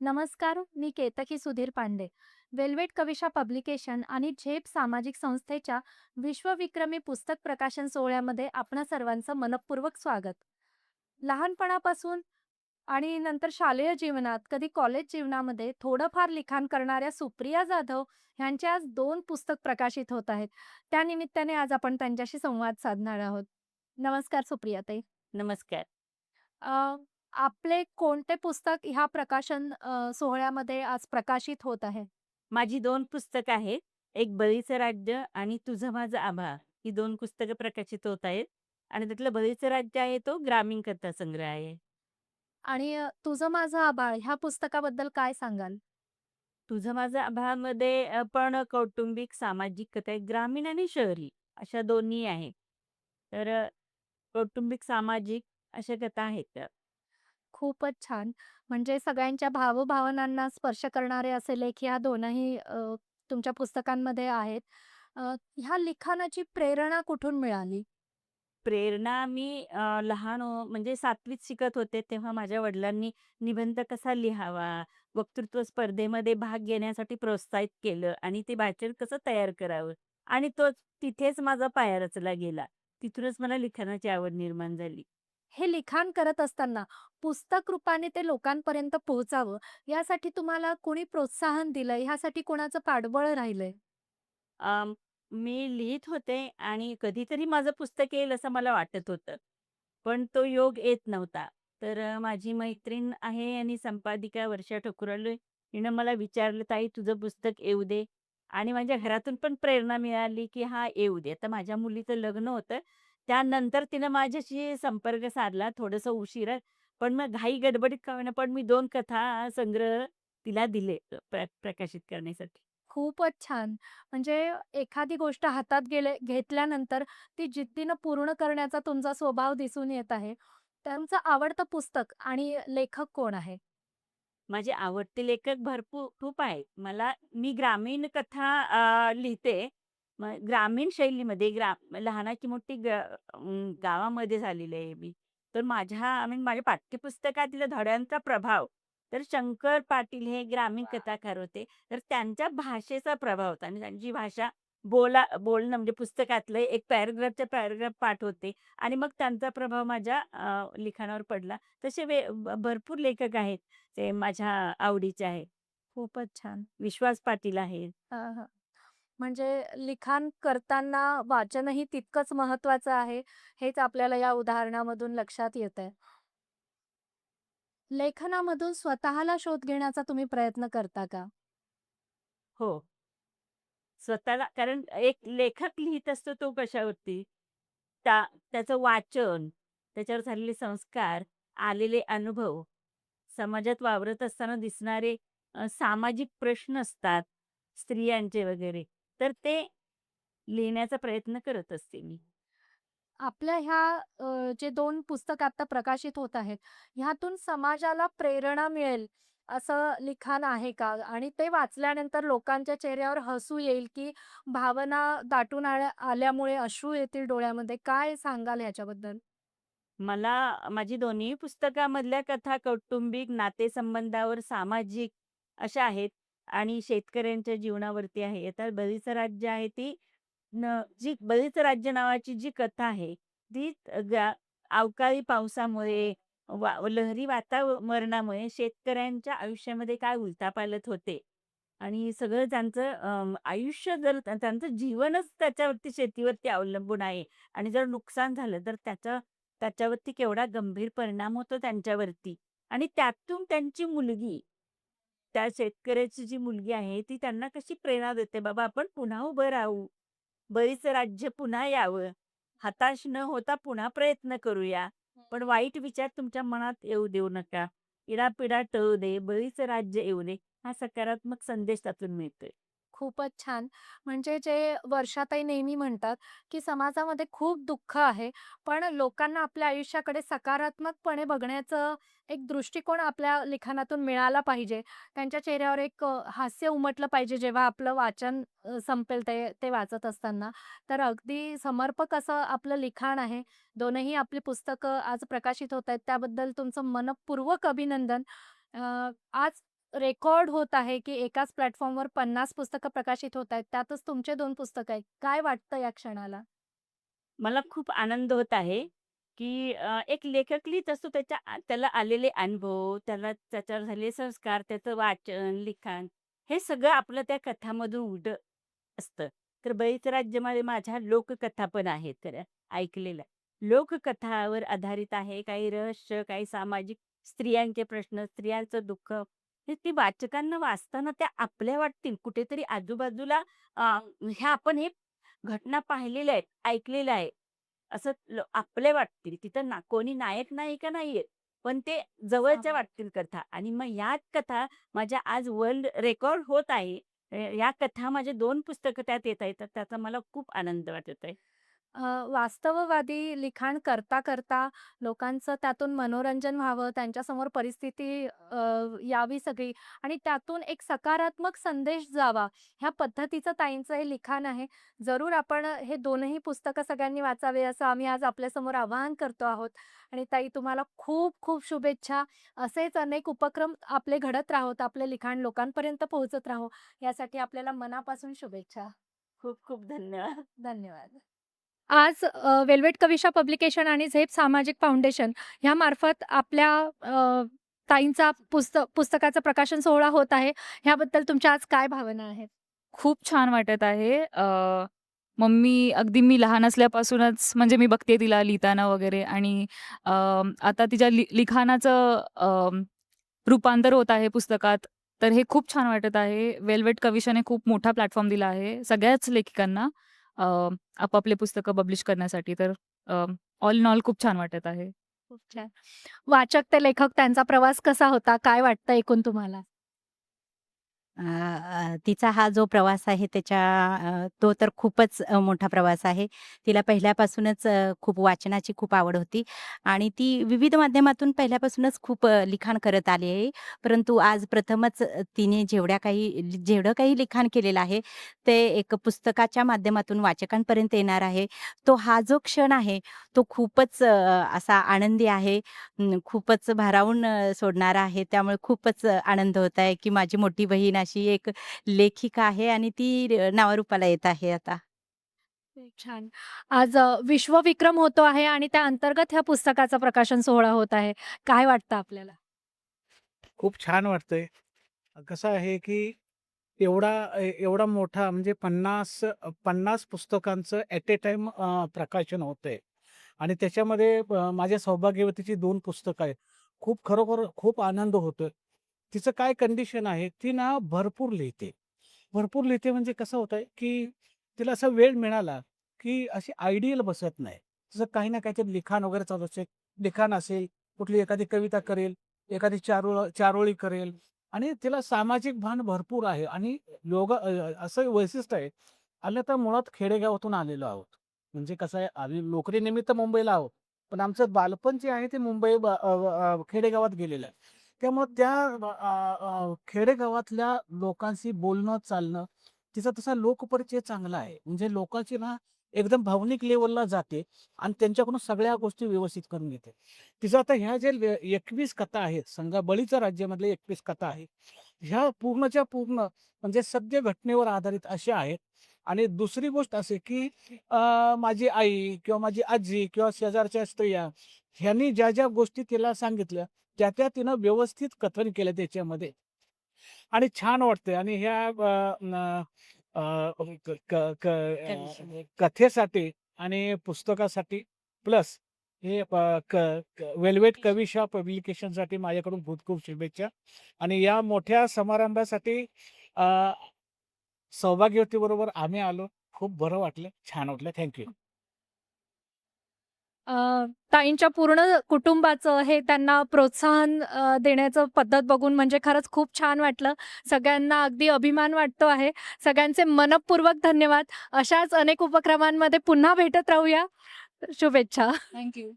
नमस्कार, मी Ketaki Sudhir Pande. Velvet Kavisha publication आणि झेप सामाजिक संस्थेच्या विश्वविक्रमी पुस्तक प्रकाशन सोहळ्यामध्ये आपणा सर्वांचं मनपूर्वक स्वागत. लहानपणापासून आणि नंतर शालेय जीवनात, कधी कॉलेज जीवनामध्ये थोडंफार लिखाण करणाऱ्या सुप्रिया जाधव यांचे आज 2 पुस्तक प्रकाशित होत आहेत. त्यानिमित्ताने आज आपण त्यांच्याशी संवाद साधणार आहोत. नमस्कार सुप्रियाताई. नमस्कार. अ, आपले कोणते पुस्तक ह्या सोहळ्यामध्ये आज प्रकाशित होत आहे? माझी 2 पुस्तकं आहेत. एक बळीचं राज्य आणि तुझं माझं आभाळ ही 2 पुस्तकं प्रकाशित होत आहेत आणि त्यातलं बळीचं राज्य आहे तो ग्रामीण कथासंग्रह आहे. आणि तुझं माझं आभाळ ह्या पुस्तकाबद्दल काय सांगाल? तुझं माझं आभाळमध्ये पण कौटुंबिक, सामाजिक कथा आहेत. ग्रामीण आणि शहरी अशा दोन्ही आहेत. तर कौटुंबिक, सामाजिक अशा कथा आहेत त्या. खूपच छान. म्हणजे सगळ्यांच्या भावभावनांना स्पर्श करणारे असे लेख ह्या दोनही तुमच्या पुस्तकांमध्ये आहेत. ह्या लिखाणाची प्रेरणा कुठून मिळाली? प्रेरणा मी लहान म्हणजे 7वीत शिकत होते, तेव्हा माझ्या वडिलांनी निबंध कसा लिहावा, वक्तृत्व स्पर्धेमध्ये भाग घेण्यासाठी प्रोत्साहित केलं आणि ते वाचन कसं तयार करावं आणि तिथेच माझा पाया रचला गेला. तिथूनच मला लिखाणाची आवड निर्माण झाली. हे लिखाण करत असताना पुस्तक रूपाने ते लोकांपर्यंत पोहोचावं, यासाठी तुम्हाला कोणी प्रोत्साहन दिलंय? ह्यासाठी कोणाचं पाठबळ राहिलंय? अं, मी लिहित होते आणि कधीतरी माझं पुस्तक येईल असं मला वाटत होतं. पण तो योग येत नव्हता. तर माझी मैत्रीण आहे आणि संपादिका वर्षा ठकुराले हिनं मला विचारलं, "ताई तुझं पुस्तक येऊ दे." आणि माझ्या घरातून पण प्रेरणा मिळाली, की हां, येऊ दे. आता माझ्या मुलीचं लग्न होतं. त्यानंतर तिनं माझ्याशी संपर्क साधला थोडंसं उशिरा. पण मग घाई गडबडीत का होईना, पण मी 2 कथा संग्रह तिला दिले प्रकाशित करण्यासाठी. खूपच छान. म्हणजे एखादी गोष्ट हातात घेतल्यानंतर ती जिद्दीनं पूर्ण करण्याचा तुमचा स्वभाव दिसून येत आहे. त्यांचं आवडतं पुस्तक आणि लेखक कोण आहे? माझे आवडते लेखक भरपूर खूप आहेत. मी ग्रामीण कथा लिहिते. मग ग्रामीण शैलीमध्ये लहानाची मोठी गावामध्ये झालेली आहे मी. तर माझ्या पाठ्यपुस्तकातील धड्यांचा प्रभाव तर शंकर पाटील हे ग्रामीण कथाकार होते. तर त्यांच्या भाषेचा प्रभाव होता आणि त्यांची भाषा बोलणं म्हणजे पुस्तकातलं एक पॅराग्राफच्या पॅराग्राफ पाठ होते आणि मग त्यांचा प्रभाव माझ्या लिखाणावर पडला. तसे भरपूर लेखक आहेत. ते माझ्या आवडीचे आहे. खूपच छान. विश्वास पाटील आहेत. हां, हां. म्हणजे लिखाण करताना वाचनही तितकंच महत्त्वाचं आहे, हेच आपल्याला या उदाहरणामधून लक्षात येतंय. लेखनामधून स्वतःला शोध घेण्याचा तुम्ही प्रयत्न करता का? हो. स्वतःला कारण एक लेखक लिहीत असतो तो कशावरती? त्या त्याचं वाचन, त्याच्यावर झालेले संस्कार, आलेले अनुभव, समाजात वावरत असताना दिसणारे सामाजिक प्रश्न असतात, स्त्रियांचे वगैरे, तर ते लिहिण्याचा प्रयत्न करत असते मी. आपल्या जे 2 पुस्तक आता प्रकाशित होत आहेत, ह्यातून समाजाला प्रेरणा मिळेल असं लिखाण आहे का? आणि ते वाचल्यानंतर लोकांच्या चेहऱ्यावर हसू येईल, की भावना दाटून आल्यामुळे अश्रू येतील डोळ्यामध्ये? काय सांगाल ह्याच्याबद्दल? माझी दोन्ही पुस्तकामधल्या कथा कौटुंबिक, नातेसंबंधावर, सामाजिक अशा आहेत आणि शेतकऱ्यांच्या जीवनावरती आहे. आता बळीचं राज्य आहे ती जी बळीचं राज्य नावाची जी कथा आहे, ती अवकाळी पावसामुळे, लहरी वातावरणामुळे शेतकऱ्यांच्या आयुष्यामध्ये काय उलथापालथ होते आणि सगळं त्यांचं आयुष्य जर त्यांचं जीवनच त्याच्यावरती शेतीवरती अवलंबून आहे आणि जर नुकसान झालं तर त्याच्यावरती केवढा गंभीर परिणाम होतो त्यांच्यावरती आणि त्यातून त्यांची मुलगी, त्या शेतकऱ्याची जी मुलगी आहे, ती त्यांना कशी प्रेरणा देते, "बाबा आपण पुन्हा उभं राहू. बळीचं राज्य पुन्हा यावं. हताश न होता पुन्हा प्रयत्न करूया. पण वाईट विचार तुमच्या मनात येऊ देऊ नका. इडापिडा टळू दे. बळीचं राज्य येऊ दे." हा सकारात्मक संदेश त्यातून मिळतोय. खूपच छान. म्हणजे जे वर्षाताई नेहमी म्हणतात, की समाजामध्ये खूप दुःख आहे, पण लोकांना आपल्या आयुष्याकडे सकारात्मकपणे बघण्याचं एक दृष्टिकोन आपल्या लिखाणातून मिळाला पाहिजे. त्यांच्या चेहऱ्यावर एक हास्य उमटलं पाहिजे जेव्हा आपलं वाचन संपेल ते ते वाचत असताना. तर अगदी समर्पक असं आपलं लिखाण आहे. दोनही आपली पुस्तकं आज प्रकाशित होत आहेत त्याबद्दल तुमचं मनःपूर्वक अभिनंदन. आज रेकॉर्ड होत आहे, की एकाच प्लॅटफॉर्मवर 50 पुस्तकं प्रकाशित होत आहेत. त्यातच तुमचे 2 पुस्तकं आहेत. काय वाटतं या क्षणाला? मला खूप आनंद होत आहे, की एक लेखक लिहीत असतो त्याला आलेले अनुभव, त्याच्यावर झालेले संस्कार, त्याचं वाचन, लिखाण हे सगळं आपलं त्या कथामधून उलटं असतं. तर बळीच राज्यामध्ये माझ्या लोककथा पण आहेत तर ऐकलेल्या. लोककथावर आधारित आहे. काही रहस्य, काही सामाजिक स्त्रियांचे प्रश्न, स्त्रियांचं दुःख हे ती वाचकांना वाचताना त्या आपल्या वाटतील. कुठेतरी आजूबाजूला ह्या आपण हे घटना पाहिलेल्या आहेत, ऐकलेल्या आहे. असं आपले वाटतील. तिथं कोणी नायक-नायिका नाहीयेत. पण ते जवळच्या वाटतील कथा आणि मग ह्याच कथा माझ्या आज वर्ल्ड रेकॉर्ड होत आहे. या कथा माझे 2 पुस्तकं त्यात येत आहेत. तर त्याचा मला खूप आनंद वाटत आहे. अ, वास्तववादी लिखाण करता लोकांचं त्यातून मनोरंजन व्हावं, त्यांच्यासमोर परिस्थिती यावी सगळी आणि त्यातून एक सकारात्मक संदेश जावा, ह्या पद्धतीचं ताईंचं हे लिखाण आहे. जरूर आपण हे दोनही पुस्तकं सगळ्यांनी वाचावे असं आम्ही आज आपल्यासमोर आवाहन करतो आहोत. आणि ताई तुम्हाला खूप खूप शुभेच्छा. असेच अनेक उपक्रम आपले घडत राहोत, आपले लिखाण लोकांपर्यंत पोहोचत राहो, यासाठी आपल्याला मनापासून शुभेच्छा. खूप खूप धन्यवाद. धन्यवाद. आज वेल्वेट कविशा पब्लिकेशन आणि झेप सामाजिक फाउंडेशन ह्यामार्फत आपल्या ताईंचा पुस्तकाचं प्रकाशन सोहळा होत आहे. ह्याबद्दल तुमच्या आज काय भावना आहेत? खूप छान वाटत आहे. मम्मी अगदी मी लहान असल्यापासूनच म्हणजे मी बघते तिला लिहिताना वगैरे आणि अ, आता तिच्या लिखाणाचं रूपांतर होत आहे पुस्तकात. तर हे खूप छान वाटत आहे. वेल्वेट कविशाने खूप मोठा प्लॅटफॉर्म दिला आहे सगळ्याच लेखिकांना अ, आपापले पुस्तकं पब्लिश करण्यासाठी. तर ऑल इन ऑल खूप छान वाटत आहे. खूप छान. वाचक ते लेखक त्यांचा प्रवास कसा होता? काय वाटतं एकूण तुम्हाला? तिचा हा जो प्रवास आहे तो तर खूपच मोठा प्रवास आहे. तिला पहिल्यापासूनच खूप वाचनाची खूप आवड होती आणि ती विविध माध्यमातून पहिल्यापासूनच खूप लिखाण करत आली आहे. परंतु आज प्रथमच तिने जेवढं काही लिखाण केलेलं आहे, ते एक पुस्तकाच्या माध्यमातून वाचकांपर्यंत येणार आहे. हा जो क्षण आहे, तो खूपच असा आनंदी आहे. खूपच भारावून सोडणारा आहे. त्यामुळे खूपच आनंद होत आहे, की माझी मोठी बहीण अशी एक लेखिका आहे आणि ती नावारूपाला येत आहे आता. खूप छान. आज विश्वविक्रम होतो आहे आणि त्या अंतर्गत ह्या पुस्तकाचा प्रकाशन सोहळा होत आहे. काय वाटतं आपल्याला? खूप छान वाटतंय. कसं आहे, की एवढा मोठा म्हणजे 50 पुस्तकांचं ॲट अ टाईम प्रकाशन होतंय आणि त्याच्यामध्ये माझ्या सौभाग्यवतीची 2 पुस्तकं आहेत. खरोखर खूप आनंद होतोय. तिचं काय कंडिशन आहे, ती ना भरपूर लिहिते. भरपूर लिहिते म्हणजे कसं होतंय, की तिला असा वेळ मिळाला, की अशी आयडियल बसत नाही. तिचं काही ना काहीतरी लिखाण वगैरे चालू असेल. लिखाण असेल, कुठली एखादी कविता करेल, एखादी चारोळी करेल आणि तिला सामाजिक भान भरपूर आहे आणि असं वैशिष्ट्य आहे. आलं तर मुळात खेडेगावातून आलेलो आहोत. म्हणजे कसं आहे, आम्ही नोकरीनिमित्त मुंबईला आहोत. पण आमचं बालपण जे आहे ते खेडेगावात गेलेलं आहे. त्यामुळं खेडेगावातल्या लोकांशी बोलणं, चालणं, तिचा तसा लोकपरिचय चांगला आहे. म्हणजे लोकांची ना एकदम भावनिक लेव्हलला जाते आणि त्यांच्याकडून सगळ्या गोष्टी व्यवस्थित करून घेते. तिचं आता ह्या जे 21 कथा आहेत, समजा बळीच्या राज्यामधल्या 21 कथा आहेत. ह्या पूर्णच्या पूर्ण म्हणजे सत्य घटनेवर आधारित अशा आहेत. आणि दुसरी गोष्ट अशी की माझी आई किंवा माझी आजी किंवा शेजारच्या स्त्रिया ह्यांनी ज्या गोष्टी तिला सांगितल्या, त्या तिनं व्यवस्थित कथन केलं त्याच्यामध्ये आणि छान वाटतंय आणि ह्या न अ, क क क कथेसाठी आणि पुस्तकासाठी प्लस हे प क क वेल्वेट कविशा पब्लिकेशनसाठी माझ्याकडून खूप खूप शुभेच्छा आणि या मोठ्या समारंभासाठी अ, सौभाग्यवतीबरोबर आम्ही आलो. खूप बरं वाटलं, छान वाटलं. थँक अ, ताईंच्या पूर्ण कुटुंबाचं हे त्यांना प्रोत्साहन देण्याचं पद्धत बघून म्हणजे खरंच खूप छान वाटलं. सगळ्यांना अगदी अभिमान वाटतो आहे. सगळ्यांचे मनःपूर्वक धन्यवाद. अशाच अनेक उपक्रमांमध्ये पुन्हा भेटत राहूया. शुभेच्छा. Thank you.